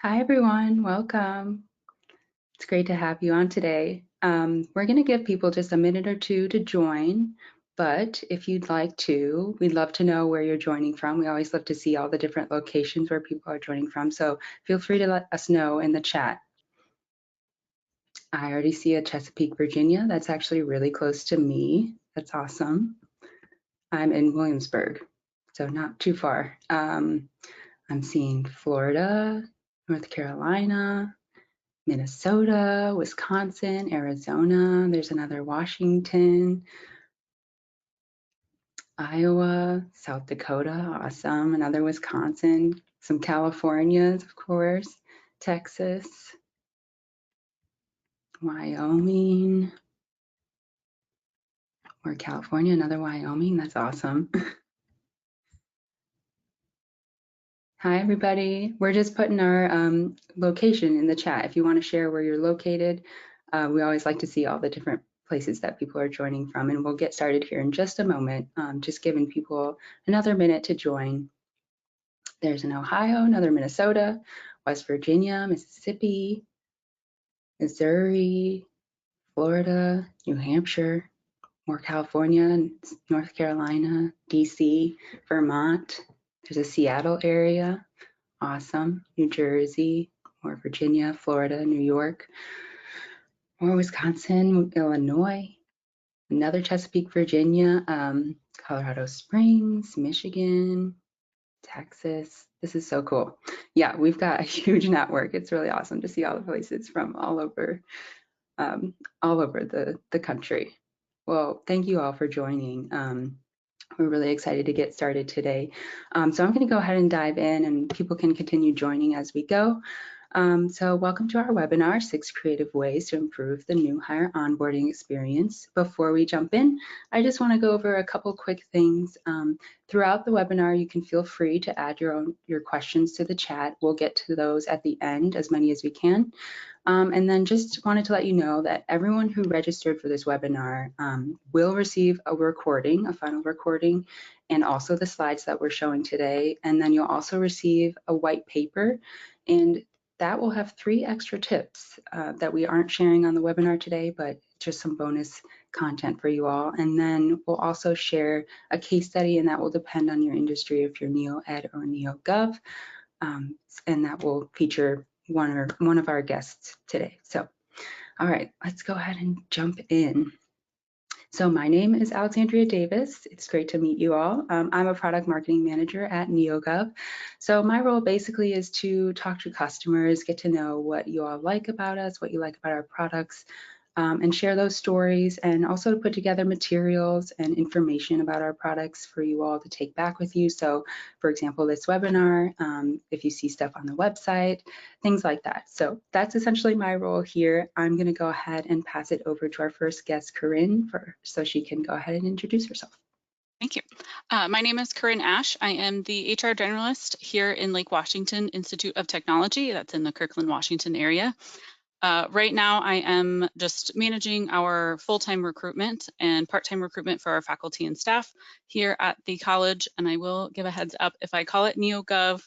Hi, everyone. Welcome. It's great to have you on today. We're going to give people just a minute or two to join, but if you'd like to, we'd love to know where you're joining from. We always love to see all the different locations where people are joining from, so feel free to let us know in the chat. I already see a Chesapeake, Virginia. That's actually really close to me. That's awesome. I'm in Williamsburg, so not too far. I'm seeing Florida, North Carolina, Minnesota, Wisconsin, Arizona. There's another Washington, Iowa, South Dakota. Awesome. Another Wisconsin, some Californias, of course, Texas, Wyoming, or California, another Wyoming. That's awesome. Hi, everybody. We're just putting our location in the chat. If you want to share where you're located, we always like to see all the different places that people are joining from, and we'll get started here in just a moment, just giving people another minute to join. There's an Ohio, another Minnesota, West Virginia, Mississippi, Missouri, Florida, New Hampshire, more California, North Carolina, DC, Vermont. There's a Seattle area. Awesome. New Jersey, more Virginia, Florida, New York, more Wisconsin, Illinois, another Chesapeake, Virginia, Colorado Springs, Michigan, Texas. This is so cool. Yeah, we've got a huge network. It's really awesome to see all the places from all over the country. Well, thank you all for joining. We're really excited to get started today. So I'm going to go ahead and dive in, and people can continue joining as we go. So welcome to our webinar, 6 Creative Ways to Improve the New Hire Onboarding Experience. Before we jump in, I just want to go over a couple quick things. Throughout the webinar, you can feel free to add your questions to the chat. We'll get to those at the end, as many as we can. And then just wanted to let you know that everyone who registered for this webinar will receive a recording, a final recording, and also the slides that we're showing today. And then you'll also receive a white paper, and that will have 3 extra tips that we aren't sharing on the webinar today, but just some bonus content for you all. And then we'll also share a case study, and that will depend on your industry, if you're NeoEd or NeoGov, and that will feature one of our guests today. So, all right, let's go ahead and jump in. So my name is Alexandria Davis. It's great to meet you all. I'm a product marketing manager at NeoGov. So my role basically is to talk to customers, get to know what you all like about us, what you like about our products, and share those stories, and also to put together materials and information about our products for you all to take back with you. So for example, this webinar, if you see stuff on the website, things like that. So that's essentially my role here. I'm going to go ahead and pass it over to our first guest, Corinne, so she can go ahead and introduce herself. Thank you. My name is Corinne Ash. I am the HR generalist here in Lake Washington Institute of Technology. That's in the Kirkland, Washington area. Right now, I am just managing our full-time recruitment and part-time recruitment for our faculty and staff here at the college. And I will give a heads up, if I call it NeoGov,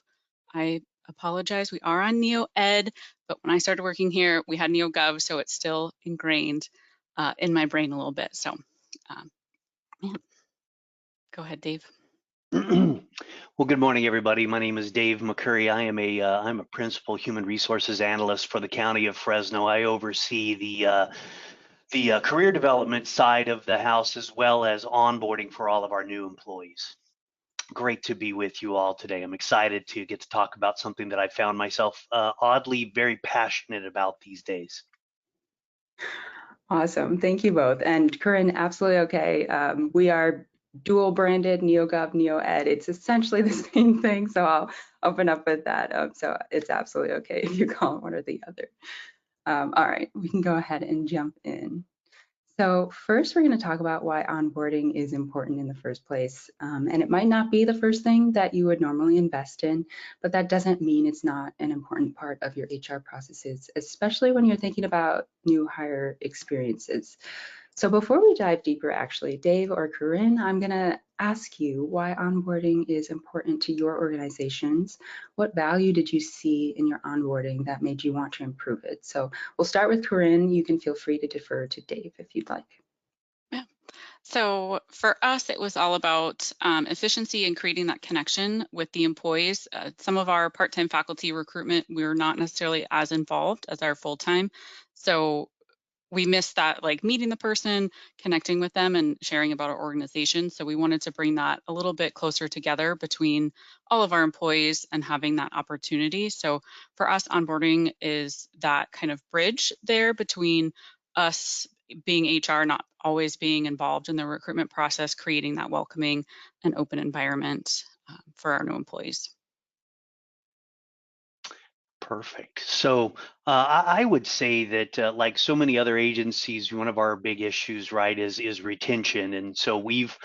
I apologize. We are on NeoEd, but when I started working here, we had NeoGov, so it's still ingrained in my brain a little bit. So, yeah. Go ahead, Dave. Well, good morning, everybody. My name is Dave McCurry. I am I'm a principal human resources analyst for the county of Fresno. I oversee the career development side of the house, as well as onboarding for all of our new employees. Great to be with you all today. I'm excited to get to talk about something that I found myself oddly very passionate about these days. Awesome. Thank you both. And Corinne, absolutely okay. We are dual branded, NeoGov, NeoEd. It's essentially the same thing, so I'll open up with that. So it's absolutely okay if you call it one or the other. All right, we can go ahead and jump in. So first, we're going to talk about why onboarding is important in the first place. And it might not be the first thing that you would normally invest in, but that doesn't mean it's not an important part of your HR processes, especially when you're thinking about new hire experiences. So before we dive deeper, actually, Dave or Corinne, I'm going to ask you why onboarding is important to your organizations. What value did you see in your onboarding that made you want to improve it? So we'll start with Corinne. You can feel free to defer to Dave if you'd like. Yeah. So for us, it was all about efficiency and creating that connection with the employees. Some of our part-time faculty recruitment, we were not necessarily as involved as our full-time. So we missed that, like meeting the person, connecting with them, and sharing about our organization. So we wanted to bring that a little bit closer together between all of our employees and having that opportunity. So for us, onboarding is that kind of bridge there between us being HR, not always being involved in the recruitment process, creating that welcoming and open environment for our new employees. Perfect. So I would say that like so many other agencies, one of our big issues, right, is retention. And so we've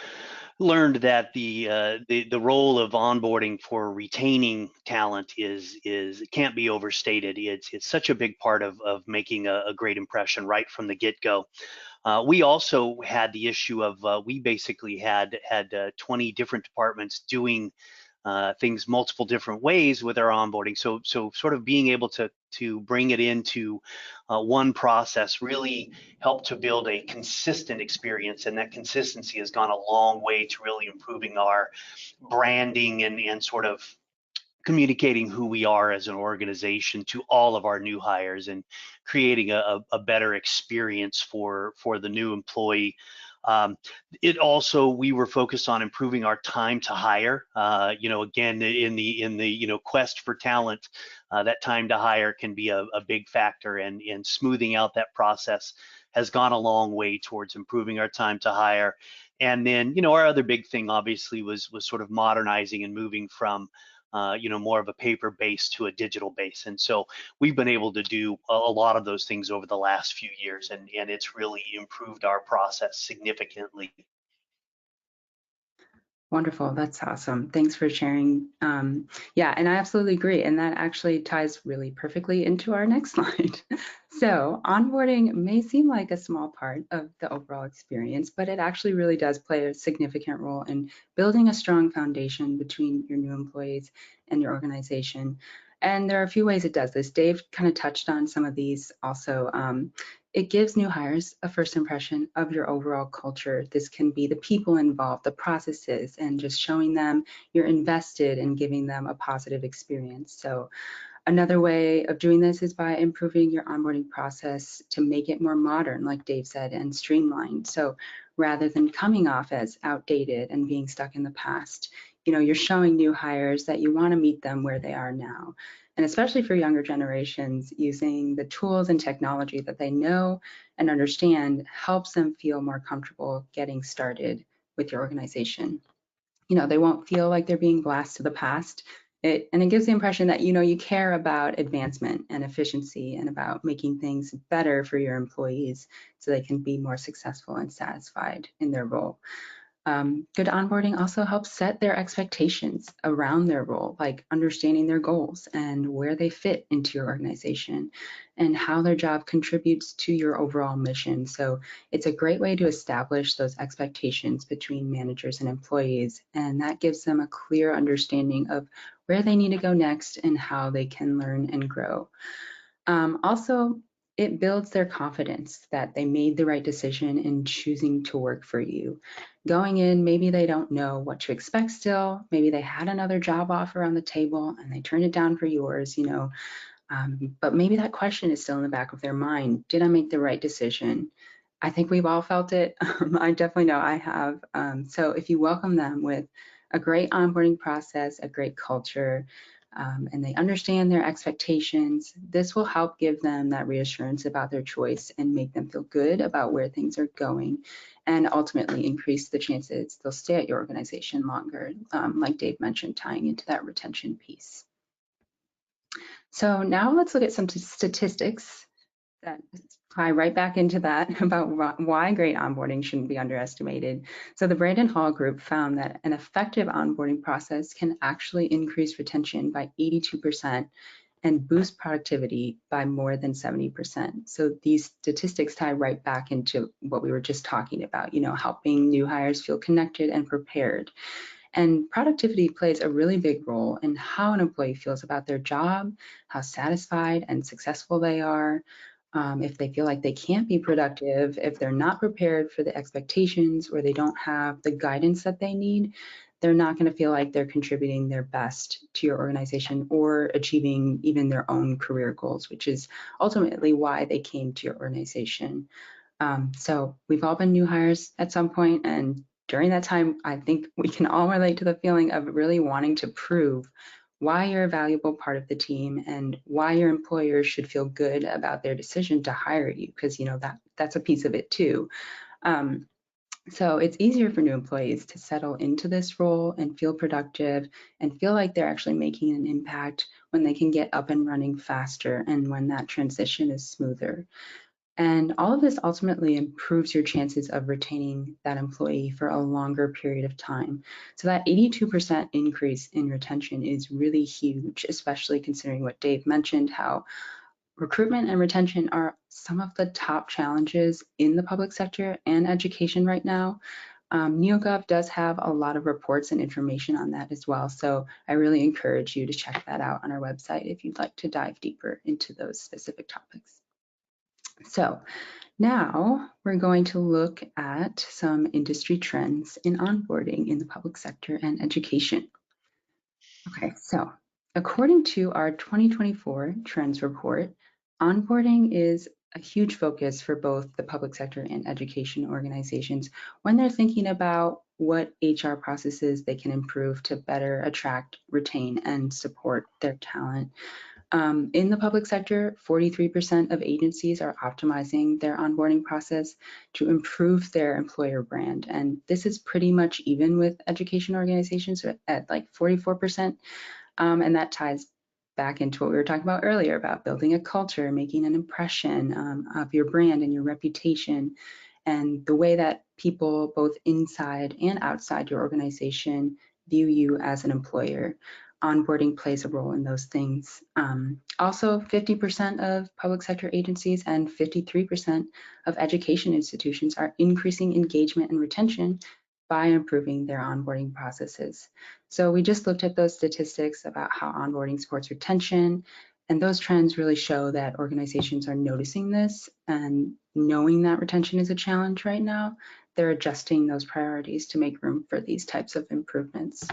learned that the role of onboarding for retaining talent is it can't be overstated. It's such a big part of making a great impression right from the get-go. We also had the issue of we basically had 20 different departments doing things multiple different ways with our onboarding. So sort of being able to bring it into one process really helped to build a consistent experience, and that consistency has gone a long way to really improving our branding and sort of communicating who we are as an organization to all of our new hires and creating a better experience for the new employee. It also, we were focused on improving our time to hire. Again, in the quest for talent, that time to hire can be a big factor, and smoothing out that process has gone a long way towards improving our time to hire. And then, our other big thing obviously was sort of modernizing and moving from more of a paper base to a digital base. And so we've been able to do a lot of those things over the last few years, and it's really improved our process significantly. Wonderful. That's awesome. Thanks for sharing. Yeah, and I absolutely agree. And that actually ties really perfectly into our next slide. So onboarding may seem like a small part of the overall experience, but it actually really does play a significant role in building a strong foundation between your new employees and your organization. And there are a few ways it does this. Dave kind of touched on some of these also. It gives new hires a first impression of your overall culture. This can be the people involved, the processes, and just showing them you're invested in giving them a positive experience. So another way of doing this is by improving your onboarding process to make it more modern, like Dave said, and streamlined. So rather than coming off as outdated and being stuck in the past, you're showing new hires that you want to meet them where they are now. And especially for younger generations, using the tools and technology that they know and understand helps them feel more comfortable getting started with your organization. They won't feel like they're being blasted to the past. And it gives the impression that, you care about advancement and efficiency and about making things better for your employees so they can be more successful and satisfied in their role. Good onboarding also helps set their expectations around their role, like understanding their goals and where they fit into your organization and how their job contributes to your overall mission. So it's a great way to establish those expectations between managers and employees, and that gives them a clear understanding of where they need to go next and how they can learn and grow. Also, it builds their confidence that they made the right decision in choosing to work for you. Going in, maybe they don't know what to expect still. Maybe they had another job offer on the table and they turned it down for yours, but maybe that question is still in the back of their mind. Did I make the right decision? I think we've all felt it. I definitely know I have. So if you welcome them with a great onboarding process, a great culture, and they understand their expectations, this will help give them that reassurance about their choice and make them feel good about where things are going, and ultimately increase the chances they'll stay at your organization longer, like Dave mentioned, tying into that retention piece. So now let's look at some statistics that tie right back into that about why great onboarding shouldn't be underestimated. So the Brandon Hall Group found that an effective onboarding process can actually increase retention by 82% and boost productivity by more than 70%. So these statistics tie right back into what we were just talking about, helping new hires feel connected and prepared. And productivity plays a really big role in how an employee feels about their job, how satisfied and successful they are, if they feel like they can't be productive, if they're not prepared for the expectations or they don't have the guidance that they need, they're not going to feel like they're contributing their best to your organization or achieving even their own career goals, which is ultimately why they came to your organization. So we've all been new hires at some point, and during that time, I think we can all relate to the feeling of really wanting to prove why you're a valuable part of the team and why your employer should feel good about their decision to hire you, because that's a piece of it too. So it's easier for new employees to settle into this role and feel productive and feel like they're actually making an impact when they can get up and running faster and when that transition is smoother. And all of this ultimately improves your chances of retaining that employee for a longer period of time. So that 82% increase in retention is really huge, especially considering what Dave mentioned, how recruitment and retention are some of the top challenges in the public sector and education right now. NeoGov does have a lot of reports and information on that as well. So I really encourage you to check that out on our website if you'd like to dive deeper into those specific topics. So now we're going to look at some industry trends in onboarding in the public sector and education. Okay, so according to our 2024 Trends Report, onboarding is a huge focus for both the public sector and education organizations when they're thinking about what HR processes they can improve to better attract, retain, and support their talent. In the public sector, 43% of agencies are optimizing their onboarding process to improve their employer brand. And this is pretty much even with education organizations at like 44%. And that ties back into what we were talking about earlier about building a culture, making an impression of your brand and your reputation, and the way that people both inside and outside your organization view you as an employer. Onboarding plays a role in those things. Also, 50% of public sector agencies and 53% of education institutions are increasing engagement and retention by improving their onboarding processes. So we just looked at those statistics about how onboarding supports retention, and those trends really show that organizations are noticing this and knowing that retention is a challenge right now, they're adjusting those priorities to make room for these types of improvements.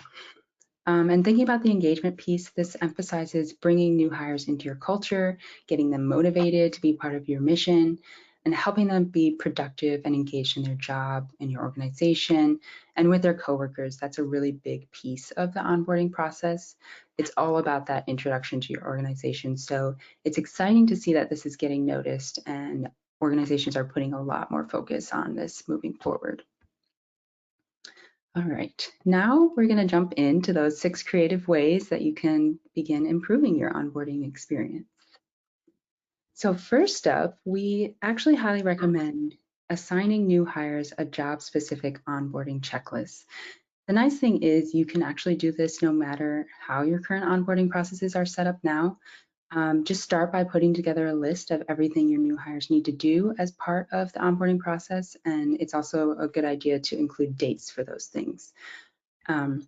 And thinking about the engagement piece, this emphasizes bringing new hires into your culture, getting them motivated to be part of your mission, and helping them be productive and engaged in their job, in your organization, and with their coworkers. That's a really big piece of the onboarding process. It's all about that introduction to your organization. So it's exciting to see that this is getting noticed and organizations are putting a lot more focus on this moving forward. All right, now we're going to jump into those 6 creative ways that you can begin improving your onboarding experience. So first up, we actually highly recommend assigning new hires a job-specific onboarding checklist. The nice thing is you can actually do this no matter how your current onboarding processes are set up now. Just start by putting together a list of everything your new hires need to do as part of the onboarding process, and it's also a good idea to include dates for those things. And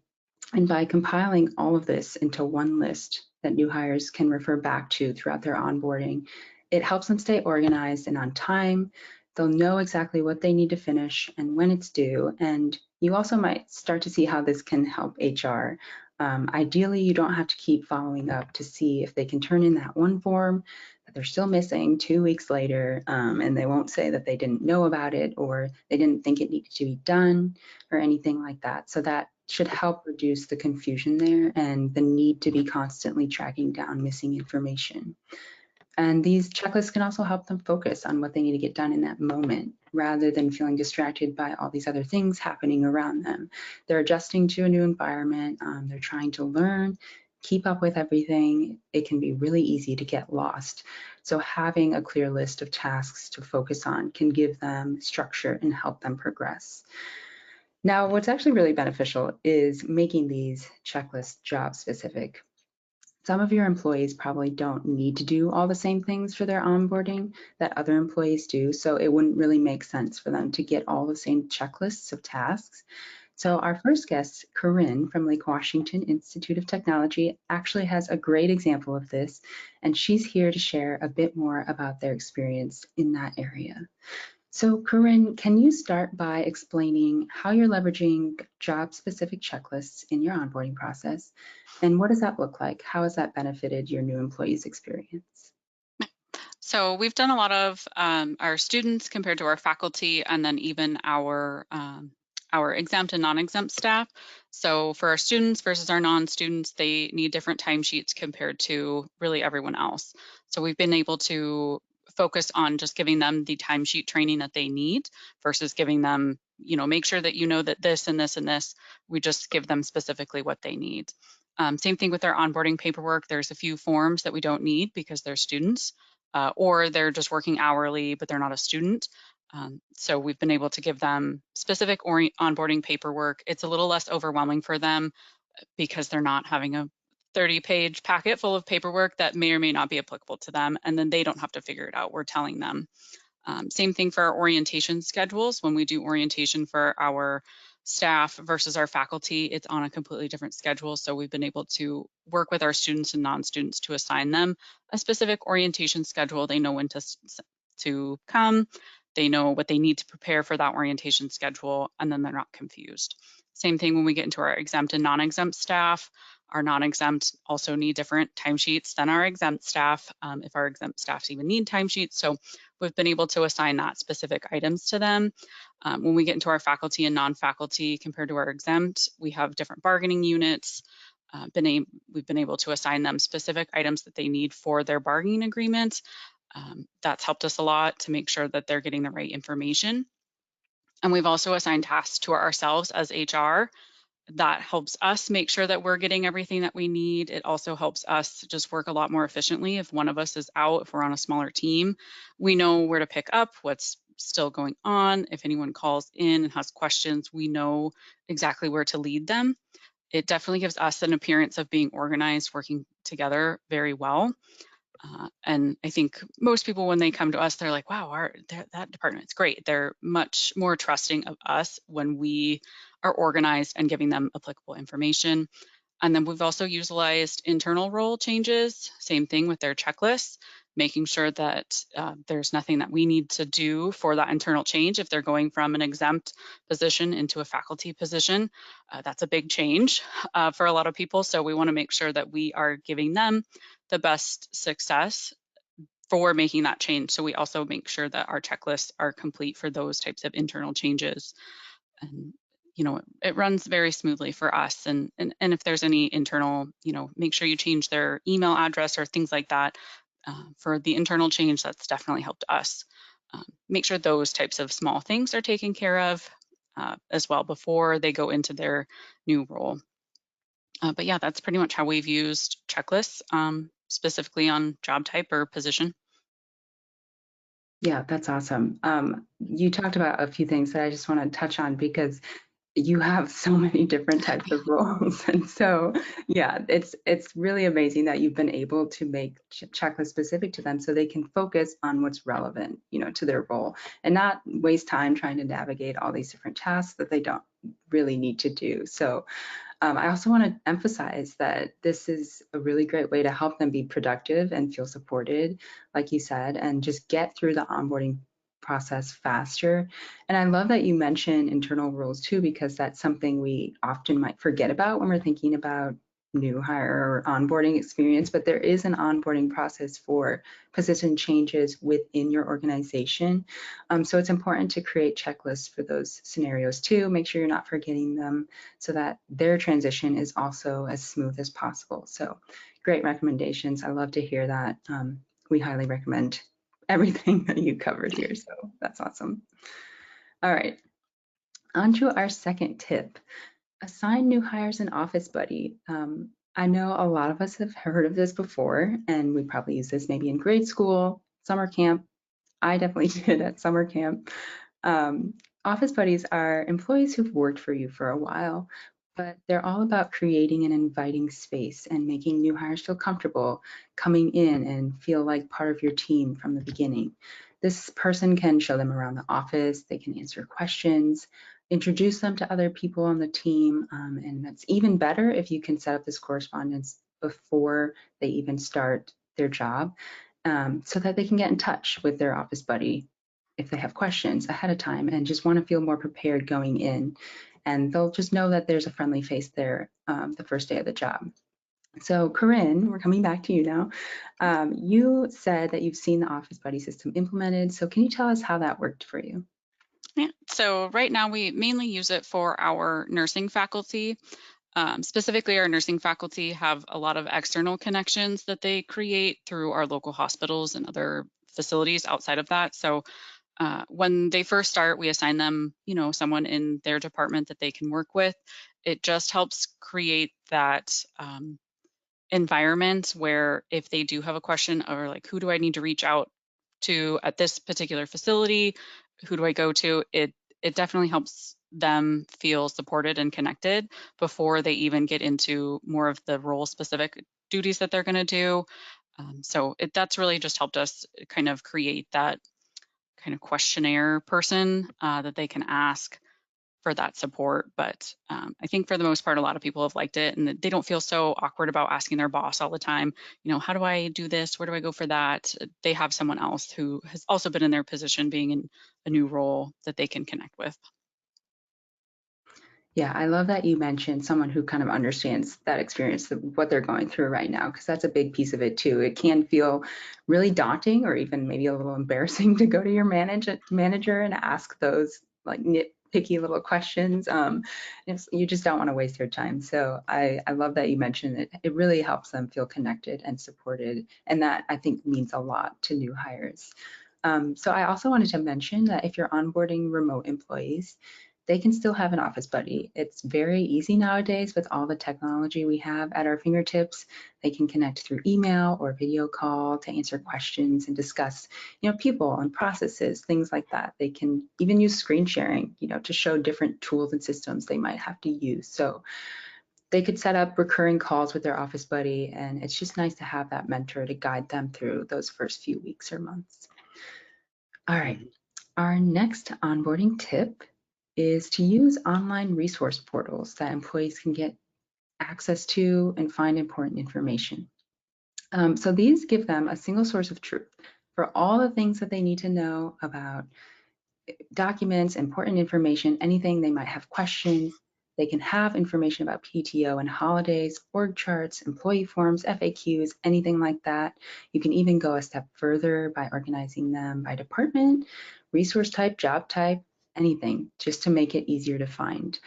by compiling all of this into one list that new hires can refer back to throughout their onboarding, it helps them stay organized and on time. They'll know exactly what they need to finish and when it's due, and you also might start to see how this can help HR. Ideally, you don't have to keep following up to see if they can turn in that one form that they're still missing 2 weeks later, and they won't say that they didn't know about it or they didn't think it needed to be done or anything like that. So that should help reduce the confusion there and the need to be constantly tracking down missing information. And these checklists can also help them focus on what they need to get done in that moment rather than feeling distracted by all these other things happening around them. They're adjusting to a new environment. They're trying to learn, keep up with everything. It can be really easy to get lost. So having a clear list of tasks to focus on can give them structure and help them progress. Now, what's actually really beneficial is making these checklists job specific. Some of your employees probably don't need to do all the same things for their onboarding that other employees do, so it wouldn't really make sense for them to get all the same checklists of tasks. So our first guest, Corinne from Lake Washington Institute of Technology, actually has a great example of this, and she's here to share a bit more about their experience in that area. So Corinne, can you start by explaining how you're leveraging job-specific checklists in your onboarding process? And what does that look like? How has that benefited your new employees' experience? So we've done a lot of our students compared to our faculty, and then even our exempt and non-exempt staff. So for our students versus our non-students, they need different timesheets compared to really everyone else. So we've been able to focus on just giving them the timesheet training that they need versus giving them, make sure that you know that this and this and this. We just give them specifically what they need. Same thing with our onboarding paperwork. There's a few forms that we don't need because they're students. Or they're just working hourly, but they're not a student. So we've been able to give them specific onboarding paperwork. It's a little less overwhelming for them because they're not having a 30-page packet full of paperwork that may or may not be applicable to them, and then they don't have to figure it out. We're telling them. Same thing for our orientation schedules. When we do orientation for our staff versus our faculty, it's on a completely different schedule. So we've been able to work with our students and non-students to assign them a specific orientation schedule. They know when to come, they know what they need to prepare for that orientation schedule, and then they're not confused. Same thing when we get into our exempt and non-exempt staff. Our non-exempt also need different timesheets than our exempt staff, if our exempt staffs even need timesheets. So we've been able to assign that specific items to them. When we get into our faculty and non-faculty compared to our exempt, we have different bargaining units. We've been able to assign them specific items that they need for their bargaining agreement. That's helped us a lot to make sure that they're getting the right information. And we've also assigned tasks to ourselves as HR. That helps us make sure that we're getting everything that we need. It also helps us just work a lot more efficiently. If one of us is out, if we're on a smaller team, we know where to pick up, what's still going on. If anyone calls in and has questions, we know exactly where to lead them. It definitely gives us an appearance of being organized, working together very well. And I think most people, when they come to us, they're like, wow, that department's great. They're much more trusting of us when we are organized and giving them applicable information. And then we've also utilized internal role changes, same thing with their checklists, making sure that there's nothing that we need to do for that internal change. If they're going from an exempt position into a faculty position, that's a big change for a lot of people. So we want to make sure that we are giving them the best success for making that change. So we also make sure that our checklists are complete for those types of internal changes. And it runs very smoothly for us. And if there's any internal, make sure you change their email address or things like that. For the internal change, that's definitely helped us. Make sure those types of small things are taken care of as well before they go into their new role. But yeah, that's pretty much how we've used checklists, specifically on job type or position. Yeah, that's awesome. You talked about a few things that I just want to touch on because you have so many different types of roles. And so, yeah, it's really amazing that you've been able to make checklists specific to them so they can focus on what's relevant, to their role and not waste time trying to navigate all these different tasks that they don't really need to do. So I also want to emphasize that this is a really great way to help them be productive and feel supported, like you said, and just get through the onboarding process faster. And I love that you mention internal rules too, because that's something we often might forget about when we're thinking about new hire or onboarding experience, but there is an onboarding process for position changes within your organization. So it's important to create checklists for those scenarios too. Make sure you're not forgetting them so that their transition is also as smooth as possible. So great recommendations. I love to hear that. We highly recommend everything that you covered here. So that's awesome. All right, on to our second tip. Assign new hires an office buddy. I know a lot of us have heard of this before, and we probably use this maybe in grade school, summer camp. I definitely did at summer camp. Office buddies are employees who've worked for you for a while. but they're all about creating an inviting space and making new hires feel comfortable coming in and feel like part of your team from the beginning. This person can show them around the office, they can answer questions, introduce them to other people on the team, and that's even better if you can set up this correspondence before they even start their job, so that they can get in touch with their office buddy if they have questions ahead of time and just want to feel more prepared going in. And they'll just know that there's a friendly face there the first day of the job. So, Corinne, we're coming back to you now. You said that you've seen the Office Buddy system implemented. So, can you tell us how that worked for you? Yeah. So right now we mainly use it for our nursing faculty. Specifically, our nursing faculty have a lot of external connections that they create through our local hospitals and other facilities outside of that. So when they first start, we assign them, someone in their department that they can work with. It just helps create that environment where if they do have a question or like, who do I need to reach out to at this particular facility? Who do I go to? It definitely helps them feel supported and connected before they even get into more of the role specific duties that they're going to do. That's really just helped us kind of create that kind of questionnaire person that they can ask for that support. But I think for the most part, a lot of people have liked it and they don't feel so awkward about asking their boss all the time, how do I do this? Where do I go for that? They have someone else who has also been in their position being in a new role that they can connect with. Yeah, I love that you mentioned someone who kind of understands that experience, what they're going through right now, because that's a big piece of it too. It can feel really daunting or even maybe a little embarrassing to go to your manager and ask those like nitpicky little questions. You just don't want to waste your time. So I love that you mentioned it. It really helps them feel connected and supported. And that I think means a lot to new hires. So I also wanted to mention that if you're onboarding remote employees, they can still have an office buddy. It's very easy nowadays with all the technology we have at our fingertips. They can connect through email or video call to answer questions and discuss, people and processes, things like that. They can even use screen sharing, to show different tools and systems they might have to use. So they could set up recurring calls with their office buddy, and it's just nice to have that mentor to guide them through those first few weeks or months. All right. Our next onboarding tip is to use online resource portals that employees can get access to and find important information. So these give them a single source of truth for all the things that they need to know about documents, important information, anything they might have questions. They can have information about PTO and holidays, org charts, employee forms, FAQs, anything like that. You can even go a step further by organizing them by department, resource type, job type, anything, just to make it easier to find.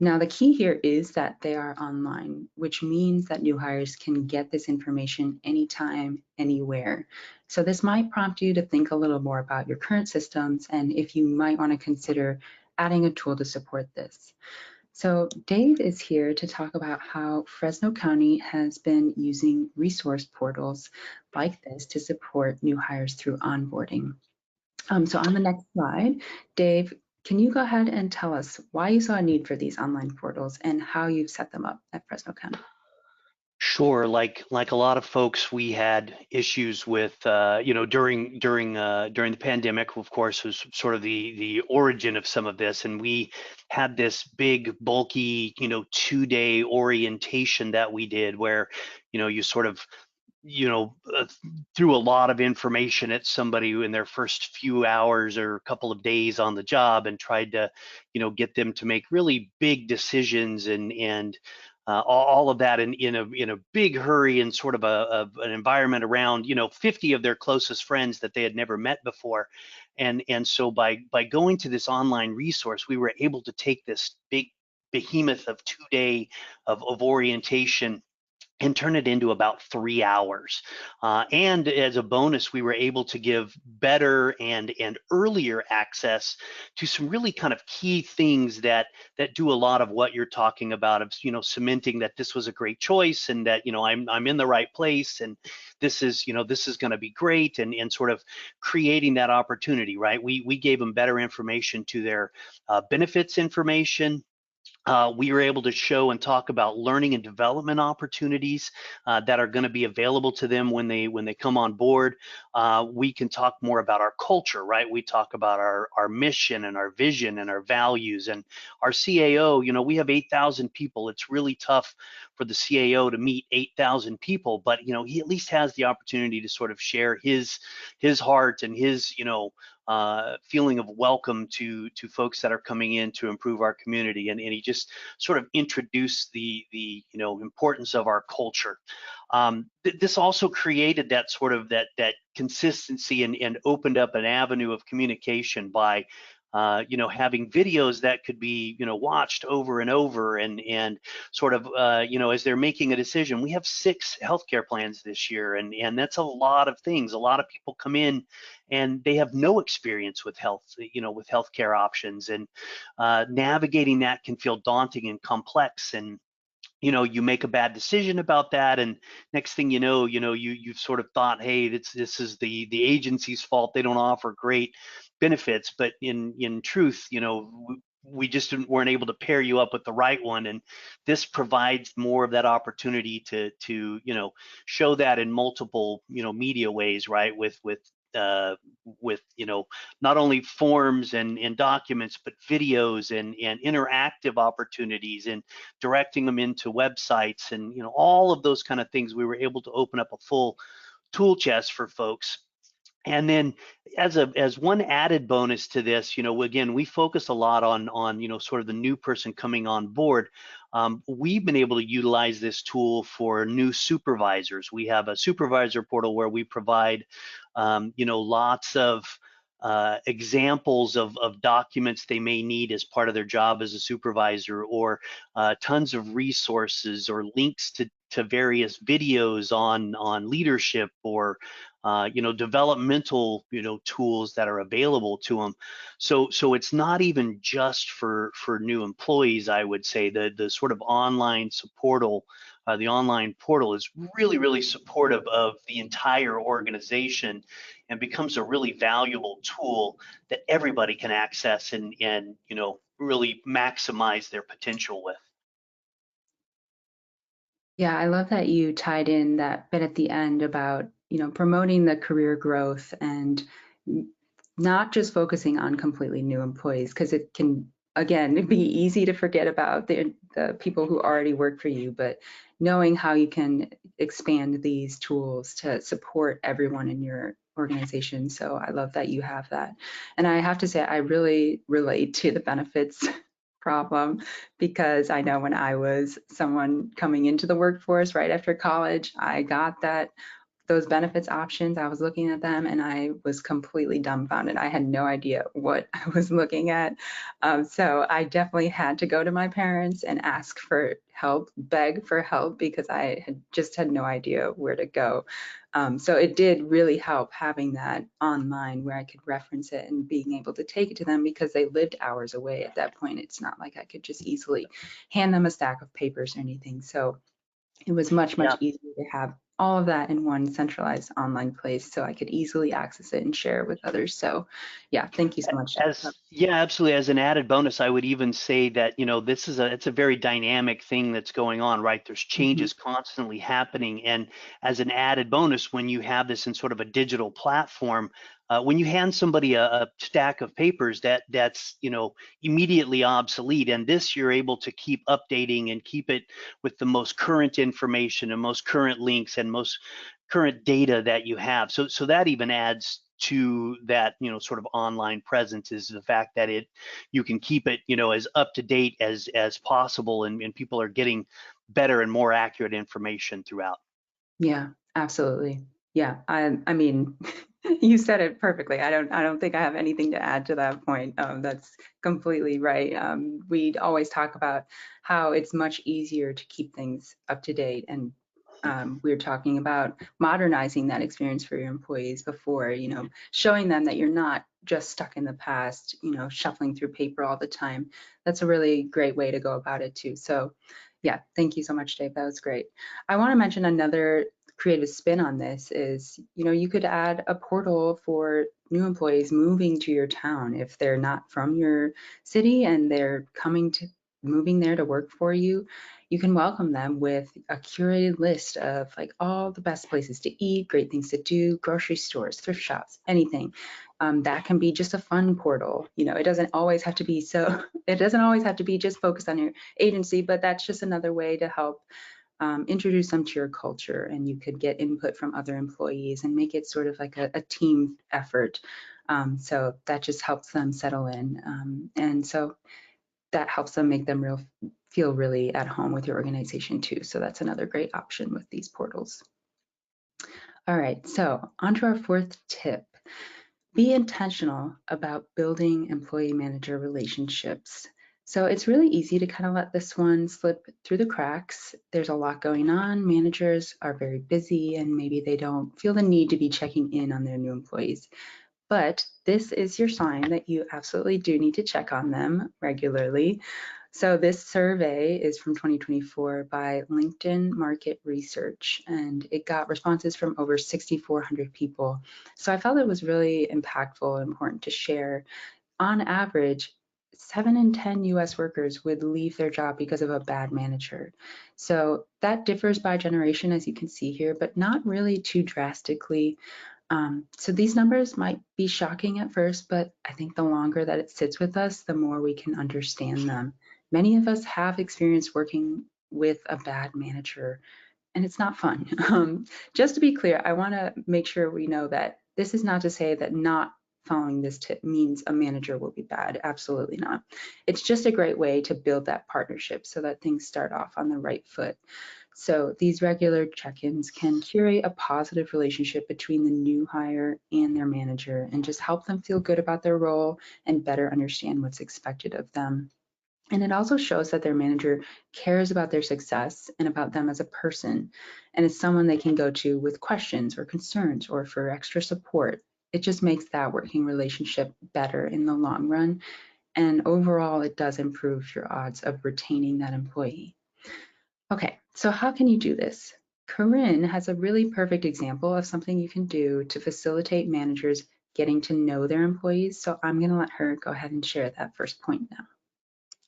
Now, the key here is that they are online, which means that new hires can get this information anytime, anywhere. So this might prompt you to think a little more about your current systems and if you might want to consider adding a tool to support this. So Dave is here to talk about how Fresno County has been using resource portals like this to support new hires through onboarding. So on the next slide, Dave, can you go ahead and tell us why you saw a need for these online portals and how you've set them up at Fresno County? Sure. Like a lot of folks, we had issues with during the pandemic. Of course, was sort of the origin of some of this, and we had this big bulky 2-day orientation that we did where you sort of threw a lot of information at somebody in their first few hours or a couple of days on the job and tried to get them to make really big decisions and all of that in a big hurry and sort of an environment around 50 of their closest friends that they had never met before, and so by going to this online resource, we were able to take this big behemoth of 2-day of orientation and turn it into about 3 hours. And as a bonus, we were able to give better and earlier access to some really kind of key things that do a lot of what you're talking about, of cementing that this was a great choice and that I'm in the right place and this is going to be great, and sort of creating that opportunity, right? We gave them better information to their benefits information. We were able to show and talk about learning and development opportunities that are going to be available to them when they come on board. We can talk more about our culture, right? We talk about our mission and our vision and our values and our CAO. You know, we have 8,000 people. It's really tough for the CAO to meet 8,000 people, but you know, he at least has the opportunity to sort of share his heart and his, you know, feeling of welcome to folks that are coming in to improve our community, and he just sort of introduced the you know, importance of our culture. This also created that sort of that consistency and opened up an avenue of communication by you know, having videos that could be, you know, watched over and over, and sort of you know, as they're making a decision. We have 6 healthcare plans this year, and that's a lot of things. A lot of people come in and they have no experience with health, you know, with healthcare options, and navigating that can feel daunting and complex. And you know, you make a bad decision about that, and next thing you know, you've sort of thought, hey, this is the agency's fault. They don't offer great benefits, but in truth, you know, we just weren't able to pair you up with the right one, and this provides more of that opportunity to you know, show that in multiple, you know, media ways, right? With you know, not only forms and documents, but videos and interactive opportunities, and directing them into websites, and you know, all of those kind of things. We were able to open up a full tool chest for folks. And then as one added bonus to this, you know, again, we focus a lot on you know, sort of the new person coming on board. We've been able to utilize this tool for new supervisors. We have a supervisor portal where we provide you know, lots of examples of documents they may need as part of their job as a supervisor, or tons of resources or links to various videos on leadership, or you know, developmental, you know, tools that are available to them. So it's not even just for new employees. I would say the sort of online portal, the online portal is really supportive of the entire organization, and becomes a really valuable tool that everybody can access and you know, really maximize their potential with. Yeah, I love that you tied in that bit at the end about, you know, promoting the career growth and not just focusing on completely new employees, because it can, again, be easy to forget about the people who already work for you, but knowing how you can expand these tools to support everyone in your organization. So I love that you have that. And I have to say, I really relate to the benefits problem, because I know when I was someone coming into the workforce right after college, I got those benefits options. I was looking at them and I was completely dumbfounded. I had no idea what I was looking at. So I definitely had to go to my parents and ask for help, beg for help, because I had no idea where to go. So it did really help having that online where I could reference it and being able to take it to them, because they lived hours away at that point. It's not like I could just easily hand them a stack of papers or anything. So it was much Yeah. easier to have all of that in one centralized online place so I could easily access it and share it with others. So yeah, thank you so much. Yeah, absolutely. As an added bonus, I would even say that, you know, it's a very dynamic thing that's going on, right? There's Mhm. changes constantly happening. And as an added bonus, when you have this in sort of a digital platform, when you hand somebody a stack of papers, that's, you know, immediately obsolete. And this, you're able to keep updating and keep it with the most current information and most current links and most current data that you have. So that even adds to that, you know, sort of online presence, is the fact that you can keep it, you know, as up to date as possible, and people are getting better and more accurate information throughout. Yeah, absolutely. Yeah, I mean, you said it perfectly. I don't think I have anything to add to that point. That's completely right. We'd always talk about how it's much easier to keep things up to date, and we're talking about modernizing that experience for your employees before, you know, showing them that you're not just stuck in the past, you know, shuffling through paper all the time. That's a really great way to go about it too. So, yeah, thank you so much, Dave. That was great. I want to mention another creative spin on this is, you know, you could add a portal for new employees moving to your town if they're not from your city and they're coming to moving there to work for you, you can welcome them with a curated list of like all the best places to eat, great things to do, grocery stores, thrift shops, anything. That can be just a fun portal. You know, it doesn't always have to be it doesn't always have to be just focused on your agency, but that's just another way to help introduce them to your culture, and you could get input from other employees and make it sort of like a team effort. So that just helps them settle in. And so that helps them make them feel really at home with your organization too. So that's another great option with these portals. All right, so on to our fourth tip. Be intentional about building employee-manager relationships. So it's really easy to kind of let this one slip through the cracks. There's a lot going on. Managers are very busy and maybe they don't feel the need to be checking in on their new employees. But this is your sign that you absolutely do need to check on them regularly. So this survey is from 2024 by LinkedIn Market Research, and it got responses from over 6,400 people. So I felt it was really impactful and important to share. On average, 7 in 10 US workers would leave their job because of a bad manager. So that differs by generation, as you can see here, but not really too drastically. So these numbers might be shocking at first, but I think the longer that it sits with us, the more we can understand them. Many of us have experience working with a bad manager, and it's not fun. Just to be clear, I want to make sure we know that this is not to say that not following this tip means a manager will be bad. Absolutely not. It's just a great way to build that partnership so that things start off on the right foot. So these regular check-ins can curate a positive relationship between the new hire and their manager and just help them feel good about their role and better understand what's expected of them. And it also shows that their manager cares about their success and about them as a person, and is someone they can go to with questions or concerns or for extra support. It just makes that working relationship better in the long run. And overall, it does improve your odds of retaining that employee. Okay, so how can you do this? Corinne has a really perfect example of something you can do to facilitate managers getting to know their employees. So I'm going to let her go ahead and share that first point now.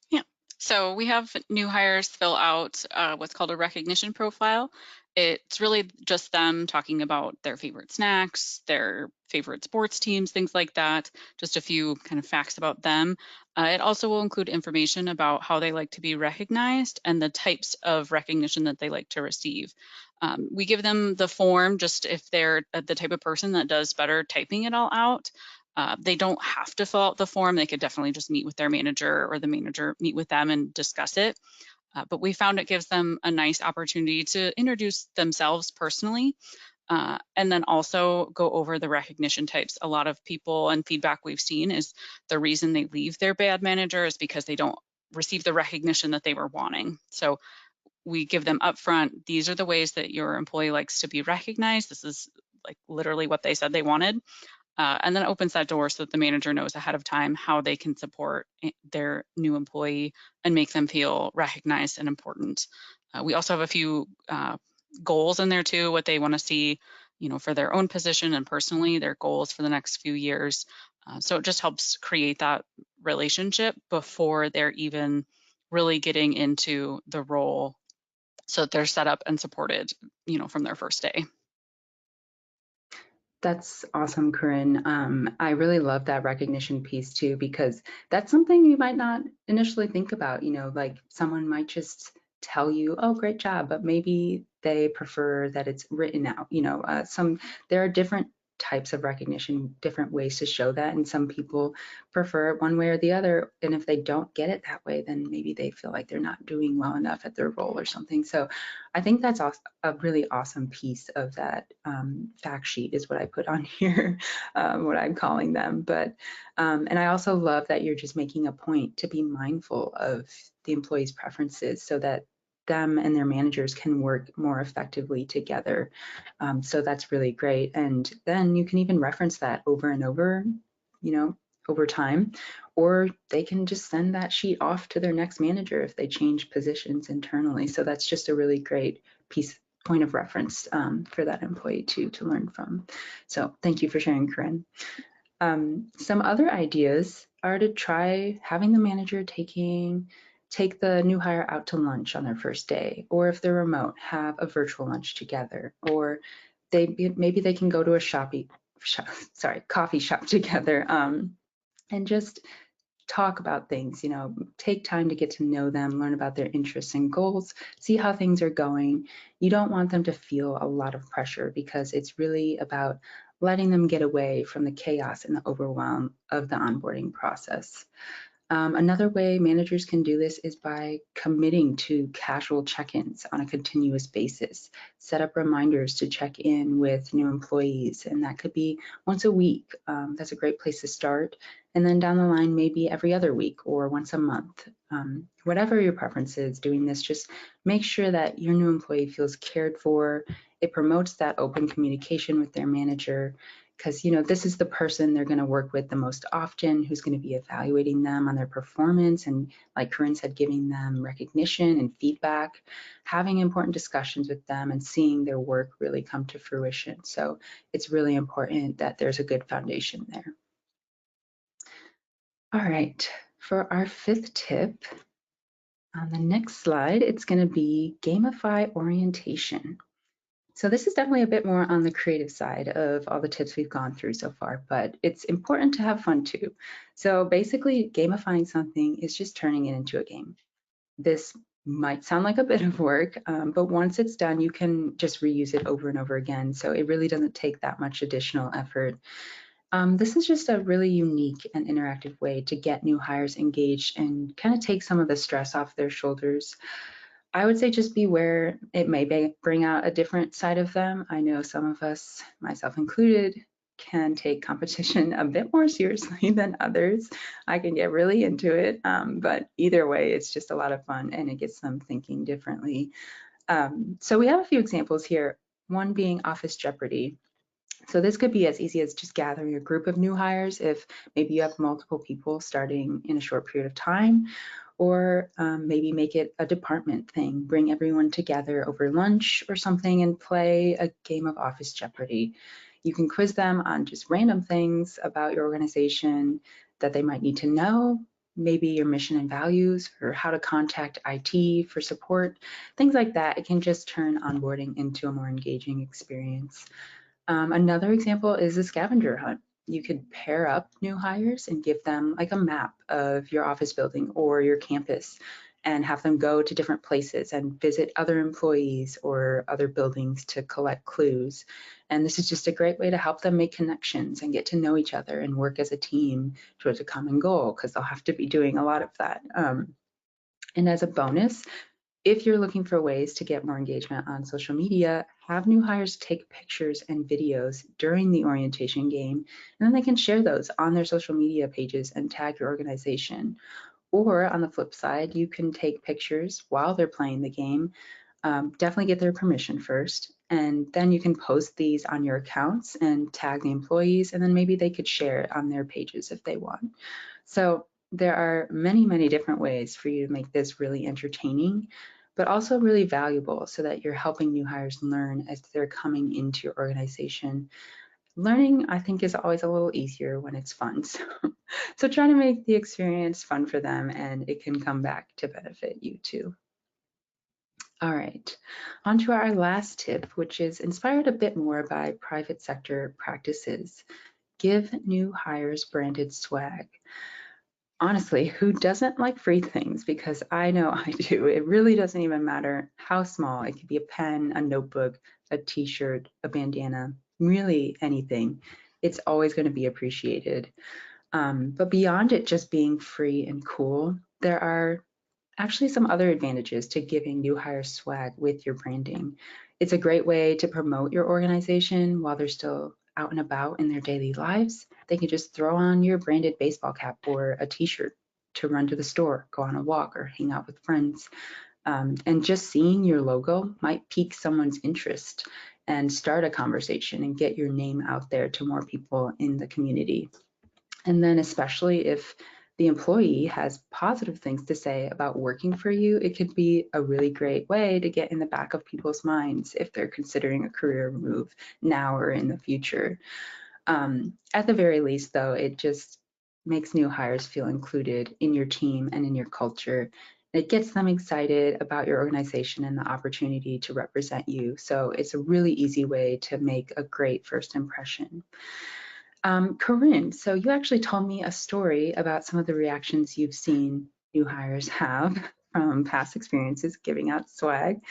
Yeah. So we have new hires fill out what's called a recognition profile. It's really just them talking about their favorite snacks, their favorite sports teams, things like that, just a few kind of facts about them. It also will include information about how they like to be recognized and the types of recognition that they like to receive. We give them the form just if they're the type of person that does better typing it all out. They don't have to fill out the form. They could definitely just meet with their manager or the manager meet with them and discuss it. But we found it gives them a nice opportunity to introduce themselves personally, and then also go over the recognition types. A lot of people and feedback we've seen is the reason they leave their bad manager is because they don't receive the recognition that they were wanting. So we give them upfront, these are the ways that your employee likes to be recognized. This is like literally what they said they wanted. And then it opens that door so that the manager knows ahead of time how they can support their new employee and make them feel recognized and important. We also have a few goals in there too, what they want to see, you know, for their own position and personally, their goals for the next few years. So it just helps create that relationship before they're even really getting into the role, so that they're set up and supported, you know, from their first day. That's awesome, Corinne. I really love that recognition piece too, because that's something you might not initially think about. You know, like someone might just tell you, "Oh, great job," but maybe they prefer that it's written out. You know, there are different types of recognition, different ways to show that, and some people prefer it one way or the other. And if they don't get it that way, then maybe they feel like they're not doing well enough at their role or something. So I think that's a really awesome piece of that fact sheet is what I put on here, what I'm calling them. But, and I also love that you're just making a point to be mindful of the employees' preferences so that them and their managers can work more effectively together. So that's really great. And then you can even reference that over and over, you know, over time, or they can just send that sheet off to their next manager if they change positions internally. So that's just a really great point of reference for that employee to learn from. So thank you for sharing, Corinne. Some other ideas are to try having the manager taking take the new hire out to lunch on their first day, or if they're remote, have a virtual lunch together, or maybe they can go to a coffee shop together, and just talk about things, take time to get to know them, learn about their interests and goals, see how things are going. You don't want them to feel a lot of pressure because it's really about letting them get away from the chaos and the overwhelm of the onboarding process. Another way managers can do this is by committing to casual check-ins on a continuous basis. Set up reminders to check in with new employees, and that could be once a week. That's a great place to start. And then down the line, maybe every other week or once a month. Whatever your preference is, doing this, just make sure that your new employee feels cared for. It promotes that open communication with their manager, because this is the person they're going to work with the most often, who's going to be evaluating them on their performance, and like Corinne said, giving them recognition and feedback, having important discussions with them, and seeing their work really come to fruition. So it's really important that there's a good foundation there. All right, for our 5th tip, on the next slide, it's going to be gamify orientation. So this is definitely a bit more on the creative side of all the tips we've gone through so far, but it's important to have fun too. So basically, gamifying something is just turning it into a game. This might sound like a bit of work, but once it's done, you can just reuse it over and over again. So it really doesn't take that much additional effort. This is just a really unique and interactive way to get new hires engaged and kind of take some of the stress off their shoulders. I would say just beware, it may bring out a different side of them. I know some of us, myself included, can take competition a bit more seriously than others. I can get really into it, but either way, it's just a lot of fun and it gets them thinking differently. So we have a few examples here, one being Office Jeopardy. So this could be as easy as just gathering a group of new hires if maybe you have multiple people starting in a short period of time, or maybe make it a department thing. Bring everyone together over lunch or something and play a game of Office Jeopardy. You can quiz them on just random things about your organization that they might need to know, maybe your mission and values, or how to contact IT for support, things like that. It can just turn onboarding into a more engaging experience. Another example is a scavenger hunt. You could pair up new hires and give them like a map of your office building or your campus and have them go to different places and visit other employees or other buildings to collect clues. And this is just a great way to help them make connections and get to know each other and work as a team towards a common goal, because they'll have to be doing a lot of that. And as a bonus, if you're looking for ways to get more engagement on social media, have new hires take pictures and videos during the orientation game, and then they can share those on their social media pages and tag your organization. Or on the flip side, you can take pictures while they're playing the game. Definitely get their permission first, and then you can post these on your accounts and tag the employees, and then maybe they could share it on their pages if they want. So there are many, many different ways for you to make this really entertaining, but also really valuable, so that you're helping new hires learn as they're coming into your organization. Learning, I think, is always a little easier when it's fun. So try to make the experience fun for them, and it can come back to benefit you too. All right, on to our last tip, which is inspired a bit more by private sector practices. Give new hires branded swag. Honestly, who doesn't like free things? Because I know I do. It really doesn't even matter how small. It could be a pen, a notebook, a t-shirt, a bandana, really anything. It's always going to be appreciated. But beyond it just being free and cool, there are actually some other advantages to giving new hires swag with your branding. It's a great way to promote your organization while they're still out and about in their daily lives. They can just throw on your branded baseball cap or a t-shirt to run to the store, go on a walk, or hang out with friends. And just seeing your logo might pique someone's interest and start a conversation and get your name out there to more people in the community. And then especially if the employee has positive things to say about working for you, it could be a really great way to get in the back of people's minds if they're considering a career move now or in the future. At the very least, though, it just makes new hires feel included in your team and in your culture. It gets them excited about your organization and the opportunity to represent you. So it's a really easy way to make a great first impression. Corinne, so you actually told me a story about some of the reactions you've seen new hires have from past experiences giving out swag.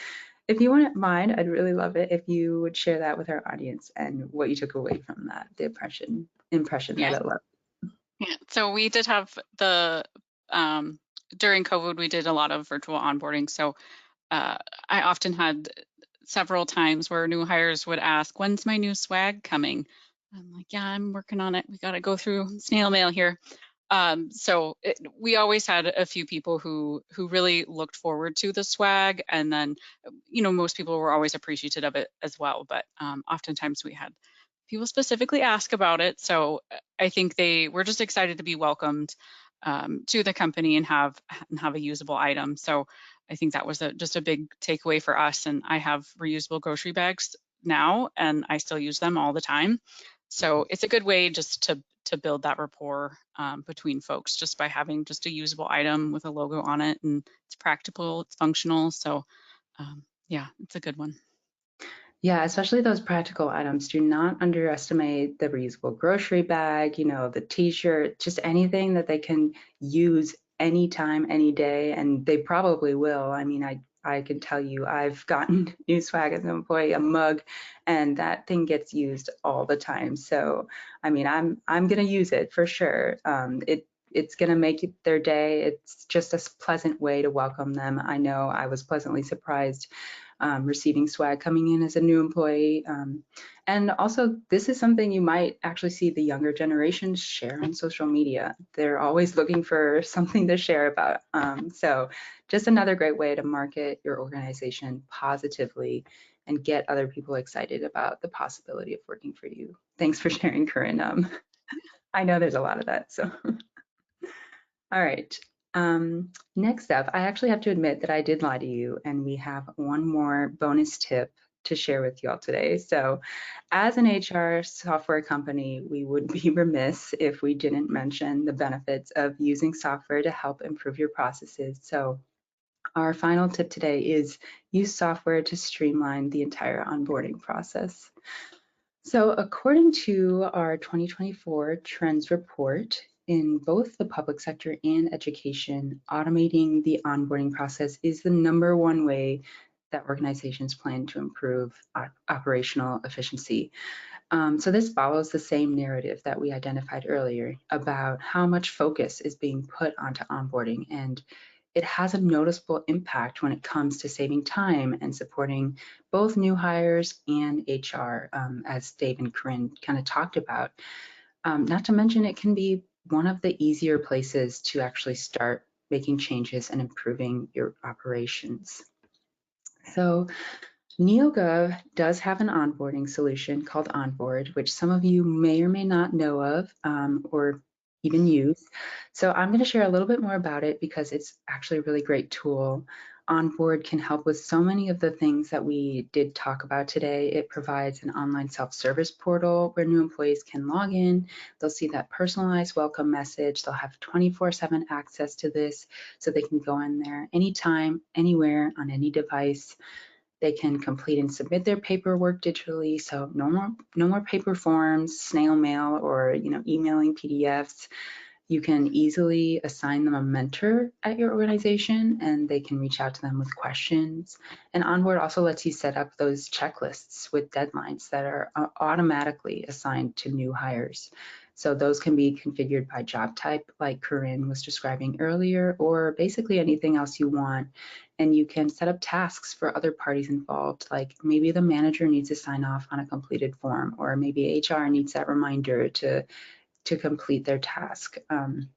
If you wouldn't mind, I'd really love it if you would share that with our audience and what you took away from that, the impression Yeah. that it left. Yeah. So we did have during COVID, we did a lot of virtual onboarding. So I often had several times where new hires would ask, "When's my new swag coming?" I'm like, "Yeah, I'm working on it. We got to go through snail mail here." We always had a few people who really looked forward to the swag, and then most people were always appreciative of it as well. But oftentimes we had people specifically ask about it. So I think they were just excited to be welcomed to the company and have a usable item. So I think that was just a big takeaway for us. And I have reusable grocery bags now, and I still use them all the time. So it's a good way just to build that rapport between folks, just by having just a usable item with a logo on it, and it's practical, it's functional. So yeah, it's a good one. Yeah, especially those practical items. Do not underestimate the reusable grocery bag, the t-shirt, just anything that they can use anytime, any day, and they probably will. I mean, I can tell you I've gotten new swag as an employee, a mug, and that thing gets used all the time. So, I mean, I'm gonna use it for sure. It's gonna make their day. It's just a pleasant way to welcome them. I know I was pleasantly surprised receiving swag coming in as a new employee. And also, this is something you might actually see the younger generations share on social media. They're always looking for something to share about. So just another great way to market your organization positively and get other people excited about the possibility of working for you. Thanks for sharing, Corinne. I know there's a lot of that, so. All right. Next up, I actually have to admit that I did lie to you, and we have one more bonus tip to share with you all today. So as an HR software company, we would be remiss if we didn't mention the benefits of using software to help improve your processes. So our final tip today is use software to streamline the entire onboarding process. So according to our 2024 Trends Report, in both the public sector and education, automating the onboarding process is the #1 way that organizations plan to improve operational efficiency. So this follows the same narrative that we identified earlier about how much focus is being put onto onboarding, and it has a noticeable impact when it comes to saving time and supporting both new hires and HR, as Dave and Corinne kind of talked about. Not to mention, it can be one of the easier places to actually start making changes and improving your operations. So NeoGov does have an onboarding solution called Onboard, which some of you may or may not know of or even use. So I'm going to share a little bit more about it because it's actually a really great tool. Onboard can help with so many of the things that we did talk about today. It provides an online self-service portal where new employees can log in. They'll see that personalized welcome message. They'll have 24/7 access to this, so they can go in there anytime, anywhere, on any device. They can complete and submit their paperwork digitally, so no more paper forms, snail mail, or emailing PDFs. You can easily assign them a mentor at your organization, and they can reach out to them with questions. And Onboard also lets you set up those checklists with deadlines that are automatically assigned to new hires. So those can be configured by job type, like Corinne was describing earlier, or basically anything else you want. And you can set up tasks for other parties involved, like maybe the manager needs to sign off on a completed form, or maybe HR needs that reminder to complete their task. And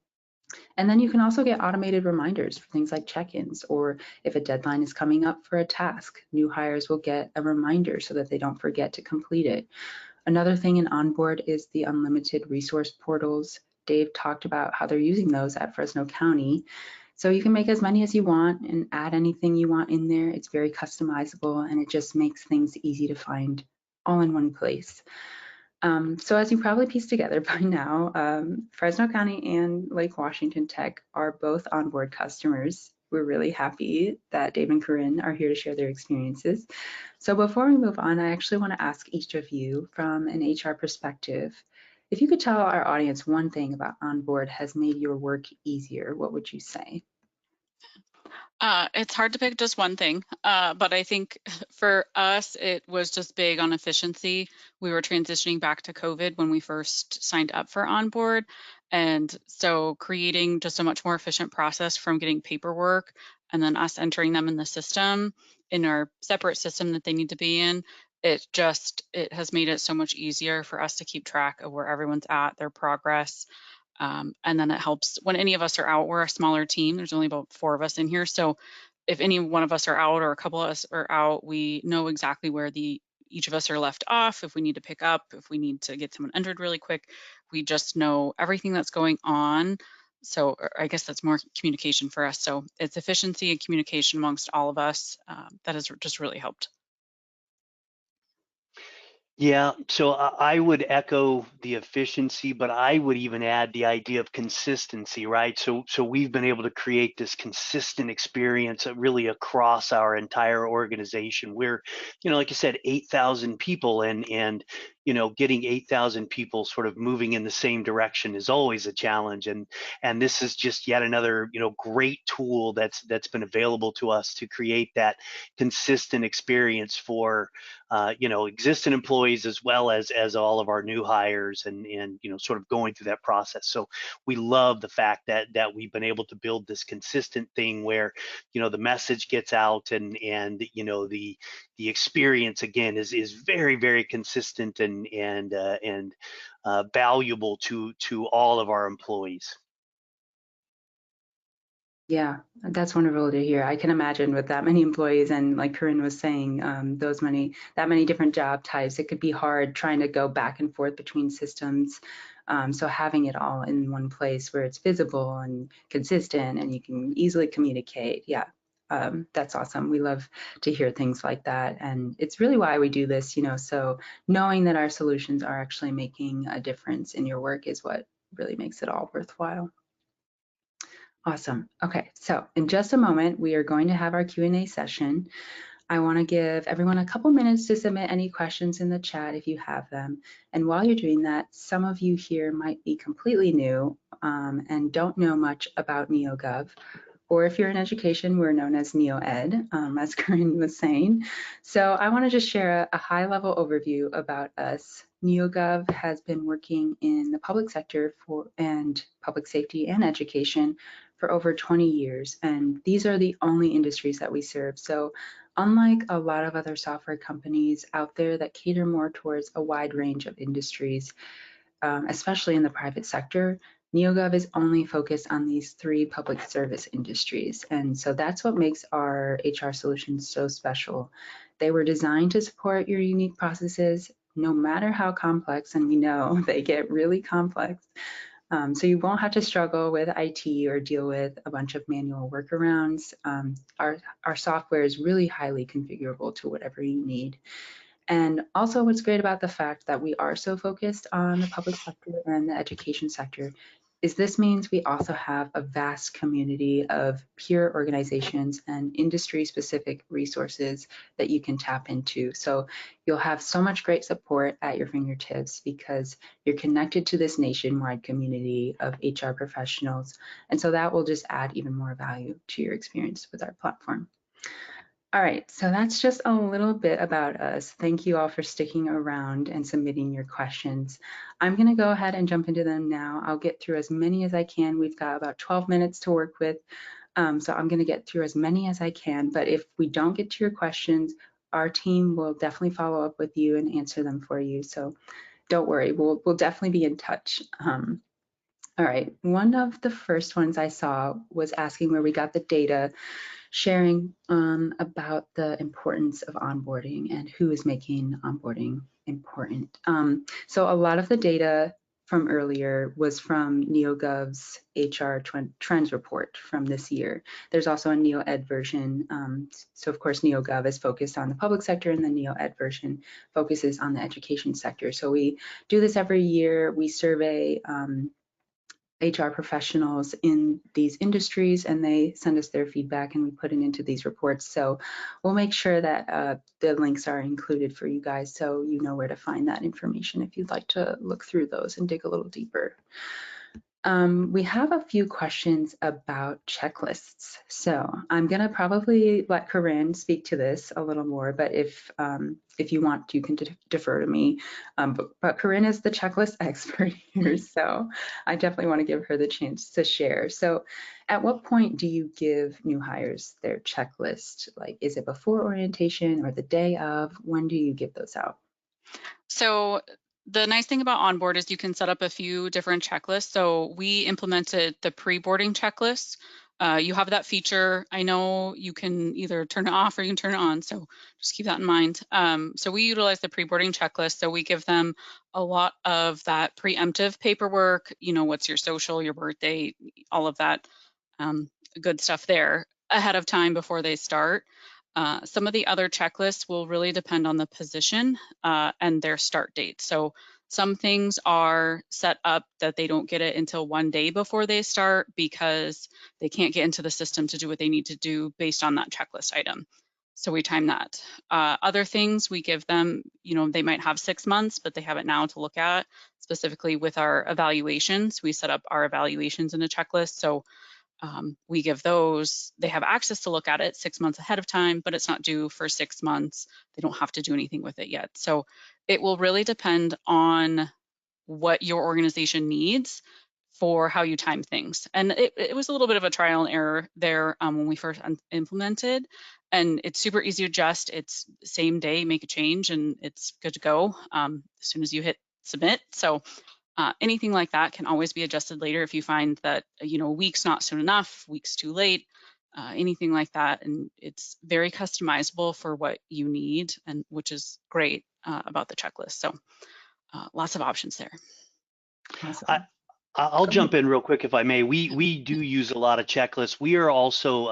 then you can also get automated reminders for things like check-ins, or if a deadline is coming up for a task, new hires will get a reminder so that they don't forget to complete it. Another thing in Onboard is the unlimited resource portals. Dave talked about how they're using those at Fresno County. So you can make as many as you want and add anything you want in there. It's very customizable, and it just makes things easy to find all in one place. So as you probably pieced together by now, Fresno County and Lake Washington Tech are both Onboard customers. we're really happy that Dave and Corinne are here to share their experiences. So before we move on, I actually want to ask each of you from an HR perspective, if you could tell our audience one thing about Onboard has made your work easier, what would you say? It's hard to pick just one thing, but I think for us, it was just big on efficiency. We were transitioning back to COVID when we first signed up for Onboard. And so creating just a much more efficient process from getting paperwork and then us entering them in the system, in our separate system that they need to be in, it has made it so much easier for us to keep track of where everyone's at, their progress. And then it helps when any of us are out. We're a smaller team. There's only about 4 of us in here. So if any one of us are out or a couple of us are out, we know exactly where each of us are left off. If we need to pick up, if we need to get someone entered really quick, we just know everything that's going on. So I guess that's more communication for us. So it's efficiency and communication amongst all of us that has just really helped. Yeah, so I would echo the efficiency, but I would even add the idea of consistency, right? So we've been able to create this consistent experience really across our entire organization. We're, like you said, 8,000 people, and getting 8,000 people sort of moving in the same direction is always a challenge. And this is just yet another, great tool that's been available to us to create that consistent experience for existing employees as well as all of our new hires, and sort of going through that process. So we love the fact that we've been able to build this consistent thing where the message gets out, and the experience again is very, very consistent and valuable to all of our employees. Yeah, that's wonderful to hear. I can imagine with that many employees and like Corinne was saying, that many different job types, it could be hard trying to go back and forth between systems. So having it all in one place where it's visible and consistent and you can easily communicate. Yeah, that's awesome. We love to hear things like that. And it's really why we do this, so knowing that our solutions are actually making a difference in your work is what really makes it all worthwhile. Awesome. Okay, so in just a moment, we are going to have our Q&A session. I want to give everyone a couple minutes to submit any questions in the chat if you have them. And while you're doing that, some of you here might be completely new and don't know much about NeoGov. Or if you're in education, we're known as NeoEd, as Corinne was saying. So I want to just share a high-level overview about us. NeoGov has been working in the public sector and public safety and education for over 20 years, and these are the only industries that we serve. So unlike a lot of other software companies out there that cater more towards a wide range of industries, especially in the private sector, NeoGov is only focused on these 3 public service industries. And so that's what makes our HR solutions so special. They were designed to support your unique processes, no matter how complex, and we know they get really complex. So you won't have to struggle with IT or deal with a bunch of manual workarounds. Our software is really highly configurable to whatever you need. And also what's great about the fact that we are so focused on the public sector and the education sector is this means we also have a vast community of peer organizations and industry-specific resources that you can tap into. So you'll have so much great support at your fingertips because you're connected to this nationwide community of HR professionals. And so that will just add even more value to your experience with our platform. All right, so that's just a little bit about us. Thank you all for sticking around and submitting your questions. I'm gonna go ahead and jump into them now. I'll get through as many as I can. We've got about 12 minutes to work with, so I'm gonna get through as many as I can, but if we don't get to your questions, our team will definitely follow up with you and answer them for you. So don't worry, we'll definitely be in touch. All right, one of the first ones I saw was asking where we got the data, sharing about the importance of onboarding and who is making onboarding important. So a lot of the data from earlier was from NeoGov's HR Trends report from this year. There's also a NeoEd version. So of course, NeoGov is focused on the public sector and the NeoEd version focuses on the education sector. So we do this every year. We survey HR professionals in these industries, and they send us their feedback and we put it into these reports. So we'll make sure that the links are included for you guys so you know where to find that information if you'd like to look through those and dig a little deeper. We have a few questions about checklists. So I'm going to probably let Corinne speak to this a little more, but if you want, you can defer to me. But Corinne is the checklist expert here, so I definitely want to give her the chance to share. So at what point do you give new hires their checklist? Like, is it before orientation or the day of? When do you give those out? So the nice thing about Onboard is you can set up a few different checklists. So we implemented the pre-boarding checklist. You have that feature. I know you can either turn it off or you can turn it on. So just keep that in mind. So we utilize the pre-boarding checklist. So we give them a lot of that preemptive paperwork, you know, what's your social, your birthday, all of that good stuff there ahead of time before they start. Some of the other checklists will really depend on the position and their start date. So some things are set up that they don't get it until one day before they start because they can't get into the system to do what they need to do based on that checklist item. So we time that. Other things we give them, you know, they might have 6 months, but they have it now to look at. Specifically with our evaluations, we set up our evaluations in a checklist. So we give those, they have access to look at it 6 months ahead of time, but it's not due for 6 months. They don't have to do anything with it yet. So it will really depend on what your organization needs for how you time things. And it was a little bit of a trial and error there when we first implemented. And it's super easy to adjust. It's same day, make a change, and it's good to go as soon as you hit submit. So anything like that can always be adjusted later if you find that, you know, a week's not soon enough, week's too late, anything like that. And it's very customizable for what you need, and which is great about the checklist. So lots of options there. Awesome. I'll jump in real quick if I may. We do use a lot of checklists. We are also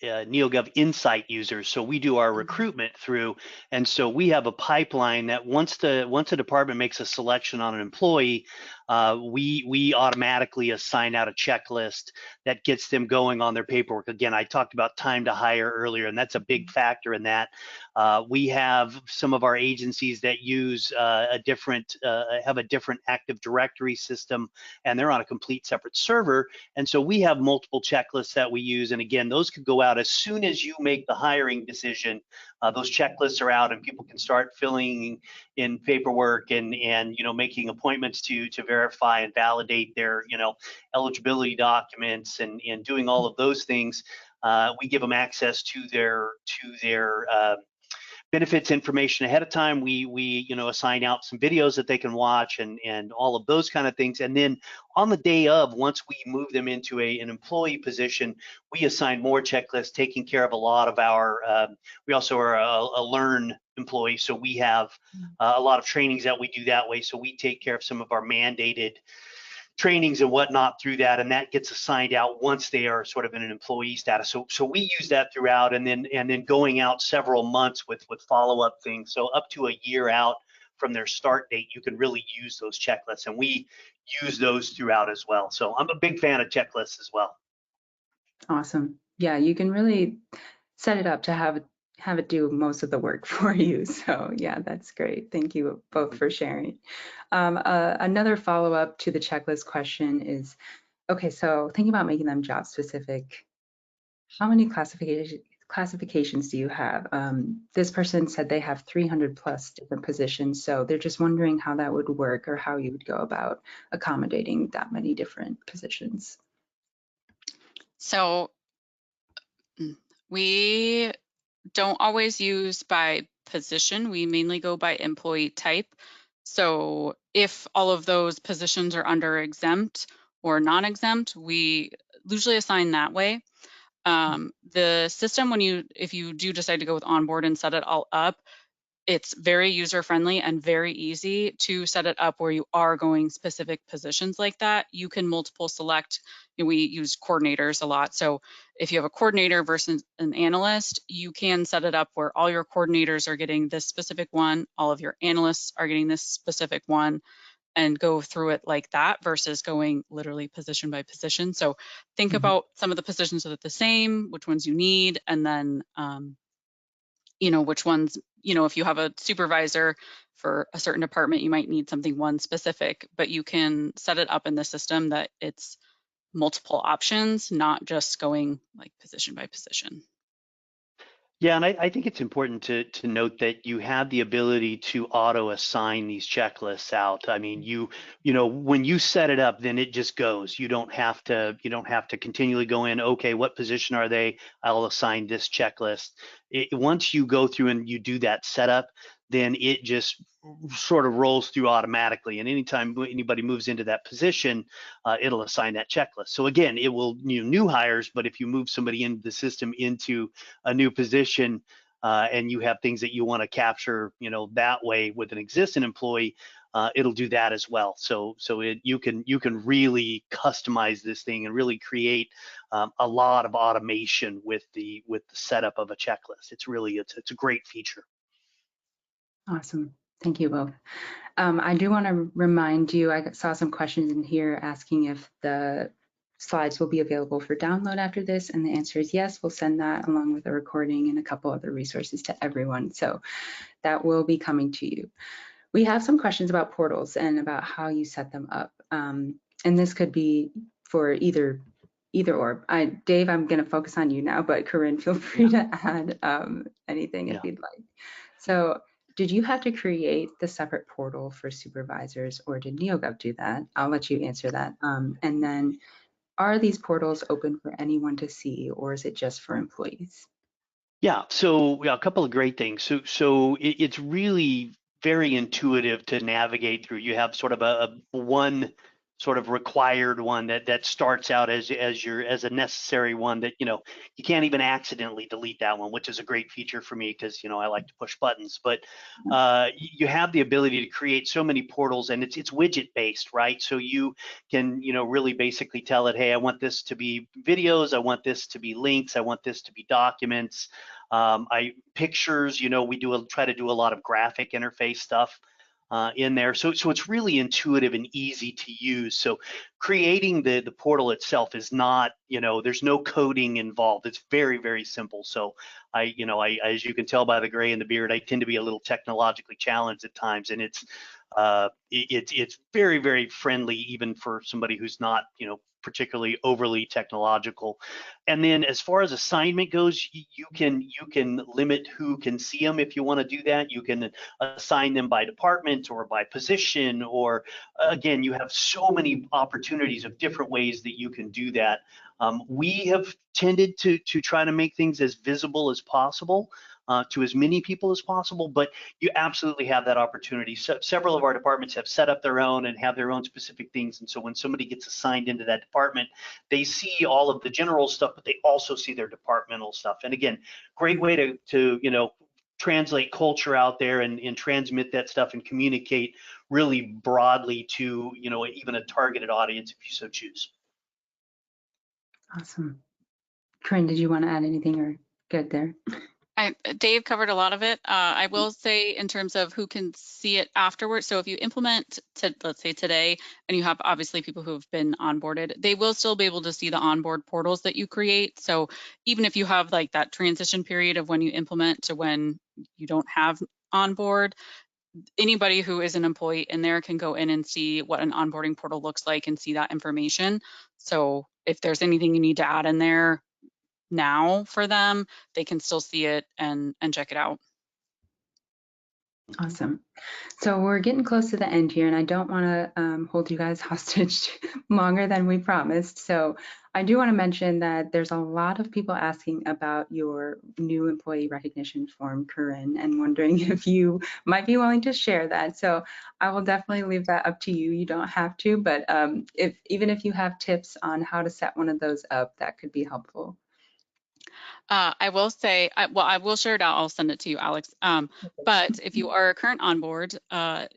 NeoGov Insight users, so we do our recruitment through, and so we have a pipeline that once a department makes a selection on an employee, we automatically assign out a checklist that gets them going on their paperwork. Again, I talked about time to hire earlier, and that's a big factor in that. We have some of our agencies that use have a different Active Directory system, and they're on a complete separate server. And so we have multiple checklists that we use. And again, those could go out as soon as you make the hiring decision. Those checklists are out, and people can start filling in paperwork and you know, making appointments to verify and validate their, you know, eligibility documents and doing all of those things. We give them access to their benefits information ahead of time. We you know, assign out some videos that they can watch and all of those kind of things. And then on the day of, once we move them into an employee position, we assign more checklists, taking care of a lot of our. We also are a learn employee, so we have a lot of trainings that we do that way. So we take care of some of our mandated trainings and whatnot through that, and that gets assigned out once they are sort of in an employee status. So we use that throughout, and then going out several months with follow-up things. So up to a year out from their start date, you can really use those checklists, and we use those throughout as well. So I'm a big fan of checklists as well. Awesome. Yeah, you can really set it up to have it do most of the work for you. So yeah, that's great. Thank you both for sharing. Another follow-up to the checklist question is, okay, so thinking about making them job specific, how many classifications do you have? This person said they have 300 plus different positions, so they're just wondering how that would work or how you would go about accommodating that many different positions. So we don't always use by position. We mainly go by employee type. So if all of those positions are under exempt or non-exempt, we usually assign that way. The system, if you do decide to go with Onboard and set it all up, it's very user-friendly and very easy to set it up where you are going specific positions like that. You can multiple select, we use coordinators a lot. So if you have a coordinator versus an analyst, you can set it up where all your coordinators are getting this specific one, all of your analysts are getting this specific one. and go through it like that versus going literally position by position. So think Mhm. about some of the positions that are the same, which ones you need, and then which ones, if you have a supervisor for a certain department, you might need something one specific, but you can set it up in the system that it's multiple options, not just going like position by position. Yeah, and I think it's important to note that you have the ability to auto assign these checklists out. I mean, when you set it up, then it just goes. You don't have to continually go in, okay, what position are they? I'll assign this checklist. Once you go through and you do that setup, then it just sort of rolls through automatically. And anytime anybody moves into that position, it'll assign that checklist. So again, it will new hires, but if you move somebody into the system into a new position and you have things that you want to capture, that way with an existing employee, it'll do that as well. So you can really customize this thing and really create a lot of automation with the setup of a checklist. It's a great feature. Awesome. Thank you both. I do want to remind you, I saw some questions in here asking if the slides will be available for download after this, and the answer is yes. We'll send that along with a recording and a couple other resources to everyone. So that will be coming to you. We have some questions about portals and about how you set them up. And this could be for either or. Dave, I'm going to focus on you now, but Corinne, feel free to add anything if you'd like. So did you have to create the separate portal for supervisors, or did NeoGov do that? I'll let you answer that. And then are these portals open for anyone to see, or is it just for employees? Yeah, so a couple of great things. So it's really very intuitive to navigate through. You have sort of a one sort of required one that starts out as a necessary one that you can't even accidentally delete that one, which is a great feature for me because I like to push buttons. But you have the ability to create so many portals, and it's widget based, right? So you can really basically tell it, hey, I want this to be videos, I want this to be links, I want this to be documents. Pictures, we try to do a lot of graphic interface stuff in there. So it's really intuitive and easy to use. So creating the portal itself is not, there's no coding involved. It's very, very simple. So I, as you can tell by the gray in the beard, I tend to be a little technologically challenged at times, and it's very, very friendly even for somebody who's not, particularly overly technological. And then as far as assignment goes, you can limit who can see them if you want to do that. You can assign them by department or by position, or again, you have so many opportunities of different ways that you can do that. We have tended to try to make things as visible as possible to as many people as possible, but you absolutely have that opportunity. So several of our departments have set up their own and have their own specific things, and so when somebody gets assigned into that department, they see all of the general stuff, but they also see their departmental stuff. And again, great way to translate culture out there and transmit that stuff and communicate really broadly to even a targeted audience if you so choose. Awesome. Corinne, did you want to add anything, or good there? Dave covered a lot of it. I will say in terms of who can see it afterwards. So if you implement, let's say today, and you have obviously people who have been onboarded, they will still be able to see the onboard portals that you create. So even if you have like that transition period of when you implement to when you don't have onboard, anybody who is an employee in there can go in and see what an onboarding portal looks like and see that information. So if there's anything you need to add in there now for them, they can still see it and check it out. Awesome. So we're getting close to the end here, and I don't want to hold you guys hostage longer than we promised. So I do want to mention that there's a lot of people asking about your new employee recognition form, Corinne, and wondering if you might be willing to share that. So I will definitely leave that up to you. You don't have to, but even if you have tips on how to set one of those up, that could be helpful. I will say, I will share it out. I'll send it to you, Alex. But if you are a current onboard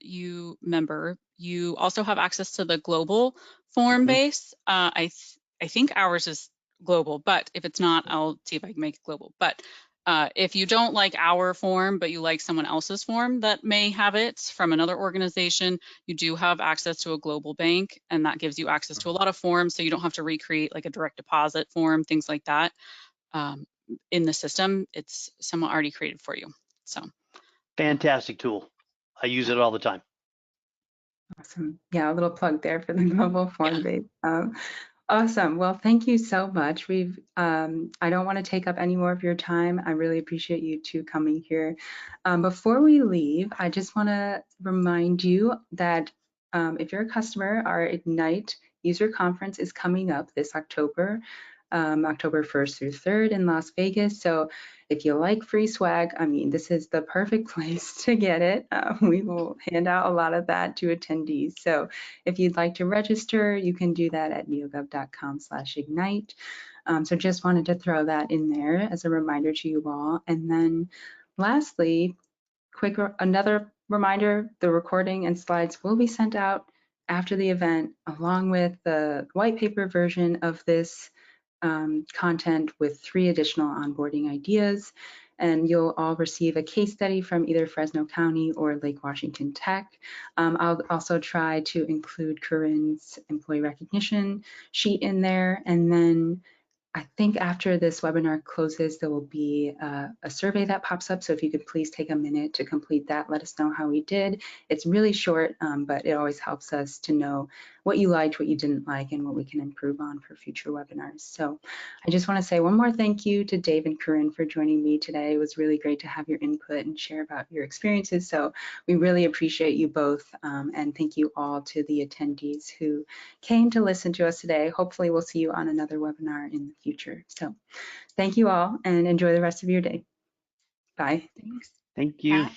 you member, you also have access to the global form base. I think ours is global, but if it's not, I'll see if I can make it global. But If you don't like our form, but you like someone else's form that may have it from another organization, you do have access to a global bank, and that gives you access to a lot of forms, so you don't have to recreate like a direct deposit form, things like that. In the system, it's somewhat already created for you. So Fantastic tool. I use it all the time. Awesome. Yeah, a little plug there for the global yeah. form base. Awesome. Well, thank you so much. I don't want to take up any more of your time. I really appreciate you two coming here. Before we leave, I just want to remind you that if you're a customer, our Ignite user conference is coming up this October, October 1st through 3rd in Las Vegas. So if you like free swag, I mean, this is the perfect place to get it. We will hand out a lot of that to attendees. So if you'd like to register, you can do that at neogov.com/ignite. So just wanted to throw that in there as a reminder to you all. And then lastly, another reminder, the recording and slides will be sent out after the event, along with the white paper version of this content with 3 additional onboarding ideas. And you'll all receive a case study from either Fresno County or Lake Washington Tech. I'll also try to include Corinne's employee recognition sheet in there. And then I think after this webinar closes, there will be a survey that pops up. So if you could please take a minute to complete that, let us know how we did. It's really short, but it always helps us to know what you liked, what you didn't like, and what we can improve on for future webinars. So I just want to say one more thank you to Dave and Corinne for joining me today. It was really great to have your input and share about your experiences. So we really appreciate you both. And thank you all to the attendees who came to listen to us today. Hopefully we'll see you on another webinar in the future. So thank you all and enjoy the rest of your day. Bye. Thanks. Thank you. Bye.